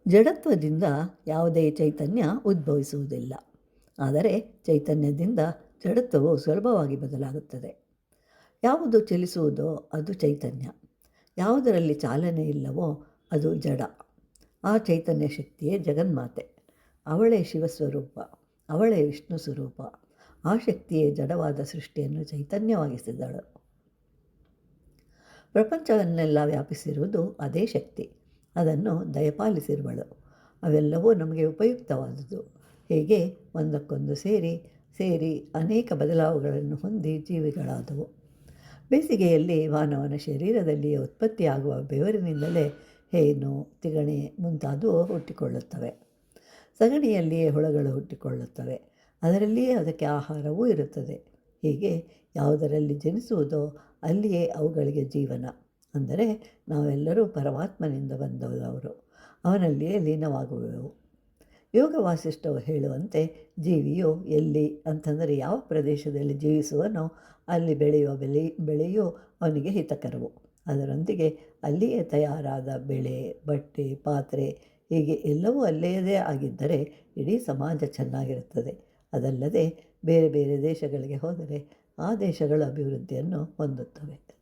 ಜಡತ್ವದಿಂದ ಯಾವುದೇ ಚೈತನ್ಯ ಉದ್ಭವಿಸುವುದಿಲ್ಲ. ಆದರೆ ಚೈತನ್ಯದಿಂದ ಜಡತ್ವವು ಸುಲಭವಾಗಿ ಬದಲಾಗುತ್ತದೆ. ಯಾವುದು ಚಲಿಸುವುದೋ ಅದು ಚೈತನ್ಯ, ಯಾವುದರಲ್ಲಿ ಚಾಲನೆ ಇಲ್ಲವೋ ಅದು ಜಡ. ಆ ಚೈತನ್ಯ ಶಕ್ತಿಯೇ ಜಗನ್ಮಾತೆ. ಅವಳೇ ಶಿವಸ್ವರೂಪ, ಅವಳೇ ವಿಷ್ಣು ಸ್ವರೂಪ. ಆ ಶಕ್ತಿಯೇ ಜಡವಾದ ಸೃಷ್ಟಿಯನ್ನು ಚೈತನ್ಯವಾಗಿಸಿದಳು. ಪ್ರಪಂಚವನ್ನೆಲ್ಲ ವ್ಯಾಪಿಸಿರುವುದು ಅದೇ ಶಕ್ತಿ. ಅದನ್ನು ದಯಪಾಲಿಸಿರುವಳು. ಅವೆಲ್ಲವೂ ನಮಗೆ ಉಪಯುಕ್ತವಾದುದು. ಹೀಗೆ ಒಂದಕ್ಕೊಂದು ಸೇರಿ ಅನೇಕ ಬದಲಾವಣೆಗಳನ್ನು ಹೊಂದಿ ಜೀವಿಗಳಾದವು. ಬೇಸಿಗೆಯಲ್ಲಿ ಮಾನವನ ಶರೀರದಲ್ಲಿ ಉತ್ಪತ್ತಿಯಾಗುವ ಬೆವರಿನಿಂದಲೇ ಹೇನು, ತಿಗಣೆ ಮುಂತಾದವು ಹುಟ್ಟಿಕೊಳ್ಳುತ್ತವೆ. ಸಗಣಿಯಲ್ಲಿಯೇ ಹುಳಗಳು ಹುಟ್ಟಿಕೊಳ್ಳುತ್ತವೆ. ಅದರಲ್ಲಿಯೇ ಅದಕ್ಕೆ ಆಹಾರವೂ ಇರುತ್ತದೆ. ಹೀಗೆ ಯಾವುದರಲ್ಲಿ ಜನಿಸುವುದೋ ಅಲ್ಲಿಯೇ ಅವುಗಳಿಗೆ ಜೀವನ. ಅಂದರೆ ನಾವೆಲ್ಲರೂ ಪರಮಾತ್ಮನಿಂದ ಬಂದವರು, ಅವನಲ್ಲಿಯೇ ಲೀನವಾಗುವೆವು. ಯೋಗ ವಾಸಿಷ್ಠವು ಹೇಳುವಂತೆ ಜೀವಿಯು ಎಲ್ಲಿ ಅಂತಂದರೆ ಯಾವ ಪ್ರದೇಶದಲ್ಲಿ ಜೀವಿಸುವನೋ ಅಲ್ಲಿ ಬೆಳೆಯು ಅವನಿಗೆ ಹಿತಕರವು. ಅದರೊಂದಿಗೆ ಅಲ್ಲಿಯೇ ತಯಾರಾದ ಬೆಳೆ, ಬಟ್ಟೆ, ಪಾತ್ರೆ ಹೀಗೆ ಎಲ್ಲವೂ ಅಲ್ಲಿಯದೇ ಆಗಿದ್ದರೆ ಇಡೀ ಸಮಾಜ ಚೆನ್ನಾಗಿರುತ್ತದೆ. ಅದಲ್ಲದೆ ಬೇರೆ ಬೇರೆ ದೇಶಗಳಿಗೆ ಹೋದರೆ ಆ ದೇಶಗಳ ಅಭಿವೃದ್ಧಿಯನ್ನು ಹೊಂದುತ್ತವೆ.